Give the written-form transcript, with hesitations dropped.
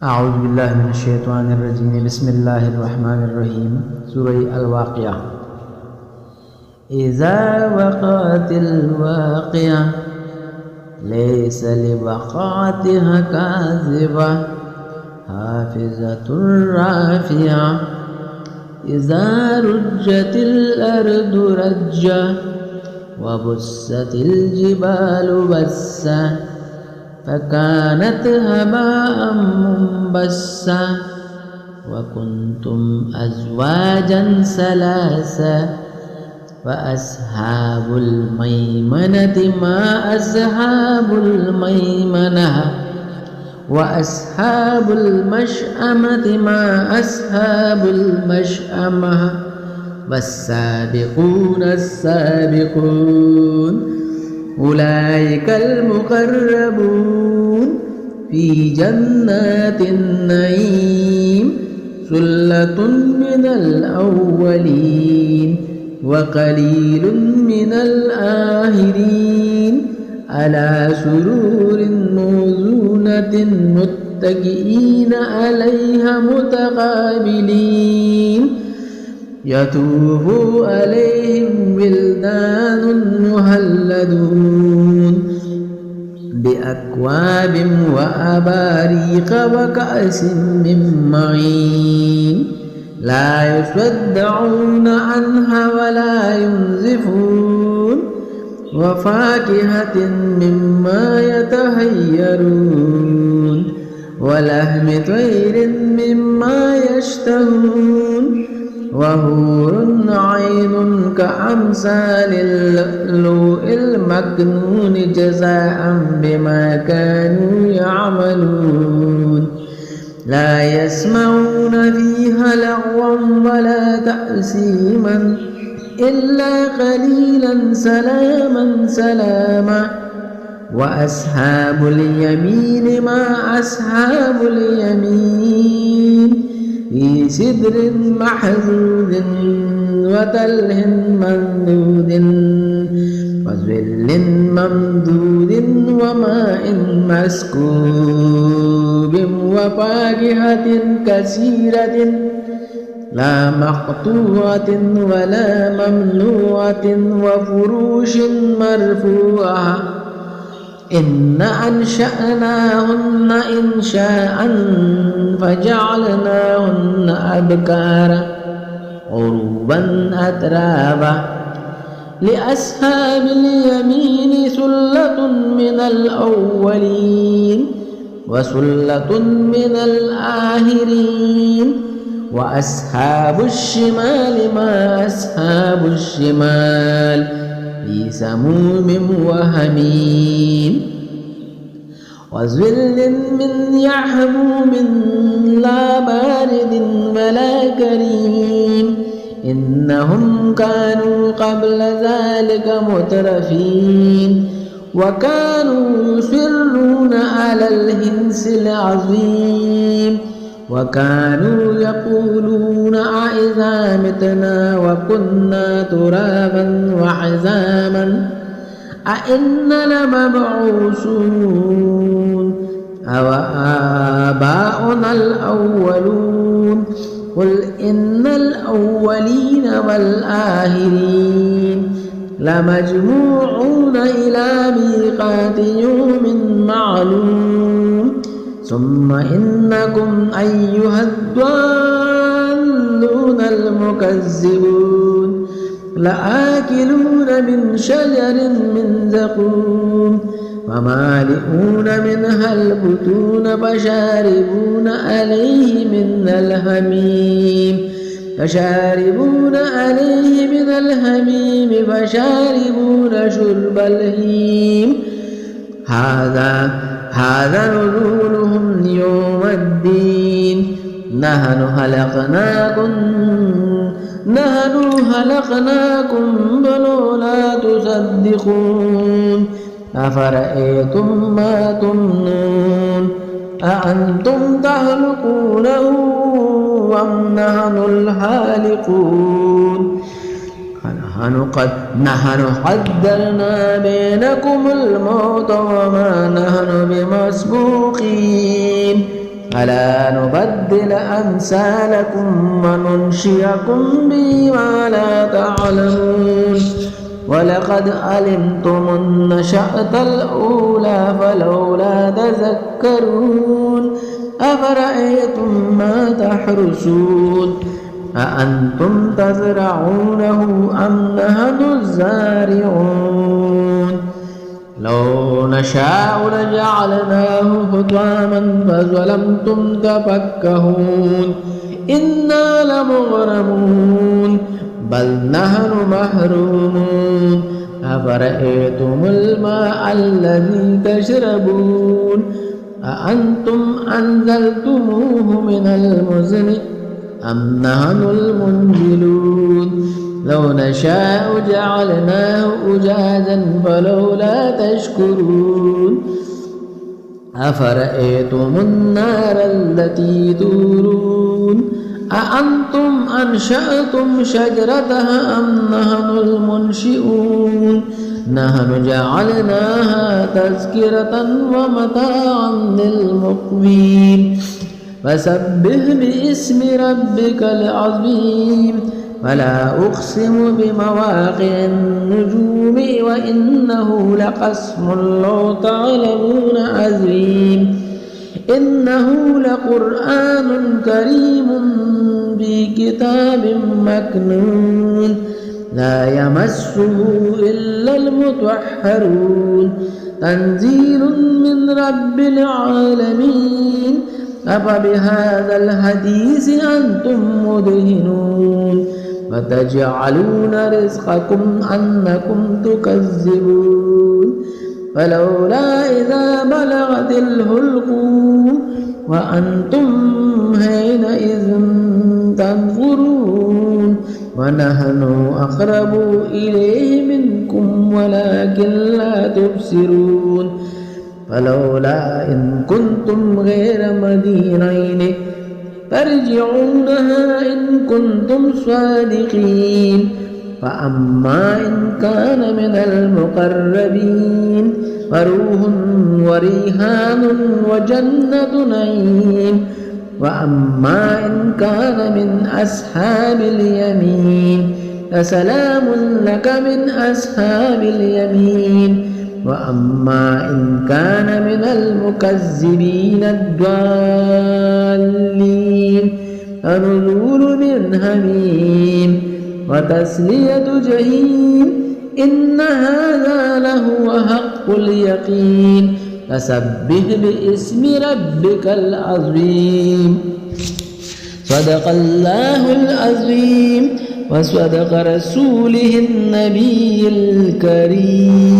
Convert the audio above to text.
أعوذ بالله من الشيطان الرجيم. بسم الله الرحمن الرحيم. سورة الواقعة. إذا وقعت الواقعة ليس لوقعتها كاذبة حافظة رافعة إذا رجت الأرض رجا وبست الجبال بسا فكانت هباء منبثا وكنتم أزواجا ثلاثا فأصحاب الميمنة ما أصحاب الميمنة وأصحاب المشأمة ما أصحاب المشأمة والسابقون السابقون أولئك المقربون في جنات النعيم ثلة من الأولين وقليل من الآخرين على سرور موزونة متكئين عليها متقابلين يطوف عليهم ولدان مخلدون بأكواب وأباريق وكأس من معين لا يصدعون عنها ولا ينزفون وفاكهة مما يتخيرون ولحم طير مما يشتهون وحور عين كأمثال اللؤلؤ المكنون جزاء بما كانوا يعملون لا يسمعون فيها لغوا ولا تأثيما إلا قليلا سلاما سلاما وأصحاب اليمين ما أصحاب اليمين في سدر محضود وتلح ممدود وظل ممدود وماء مسكوب وفاكهة كثيرة لا مقطوعة ولا ممنوعة وفروش مرفوعة إن أنشأناهن إنشاء فجعلناهن أبكارا عربا أترابا لأصحاب اليمين ثلة من الأولين وثلة من الآخرين وأصحاب الشمال ما أصحاب الشمال في سموم وحميم وظل من يحموم لا بارد ولا كريم إنهم كانوا قبل ذلك مترفين وكانوا يصرون على الحنث العظيم وكانوا يقولون أإذا متنا وكنا ترابا وعظاما أإنا لمبعوثون أو آباؤنا الأولون قل إن الأولين والآخرين لمجموعون إلى ميقات يوم معلوم ثم إنكم أيها الضالون المكذبون لآكلون من شجر من زقوم فمالئون منها البطون فشاربون عليه من الحميم فشاربون شرب الهيم هذا نزولهم يوم الدين نحن خلقناكم فلولا تصدقون أفرأيتم ما تمنون أأنتم تخلقونه أم نحن الخالقون نحن قدرنا بينكم الموت وما نحن بمسبوقين ألا نبدل أمثالكم وننشئكم بما لا تعلمون ولقد علمتم النشأة الأولى فلولا تذكرون أفرأيتم ما تحرثون أأنتم تزرعونه أم نحن الزارعون لو نشاء لجعلناه حطاما فظلمتم تفكهون إنا لمغرمون بل نحن محرومون أفرأيتم الماء الذي تشربون أأنتم أنزلتموه من المزن أم نحن المنزلون لو نشاء جعلناه أجاجا فلولا تشكرون أفرأيتم النار التي تورون أأنتم أنشأتم شجرتها أم نحن المنشئون نحن جعلناها تذكرة ومتاعا للمقوين فسبح باسم ربك العظيم فلا أقسم بمواقع النجوم وإنه لقسم لو تعلمون عظيم إنه لقرآن كريم بكتاب مكنون لا يمسه إلا المطهرون تنزيل من رب العالمين أفبهذا الحديث أنتم مدهنون فتجعلون رزقكم أنكم تكذبون فلولا إذا بلغت الحلقوم وأنتم حينئذ تنظرون ونحن أقرب إليه منكم ولكن لا تبصرون فلولا إن كنتم غير مدينين ترجعونها إن كنتم صادقين فأما إن كان من المقربين فروح وريحان وجنة نعيم وأما إن كان من أصحاب اليمين فسلام لك من أصحاب اليمين وأما إن كان من المكذبين الضالين فنزول من حميم وتسلية جحيم إن هذا لهو حق اليقين فسبح باسم ربك العظيم صدق الله العظيم وصدق رسوله النبي الكريم.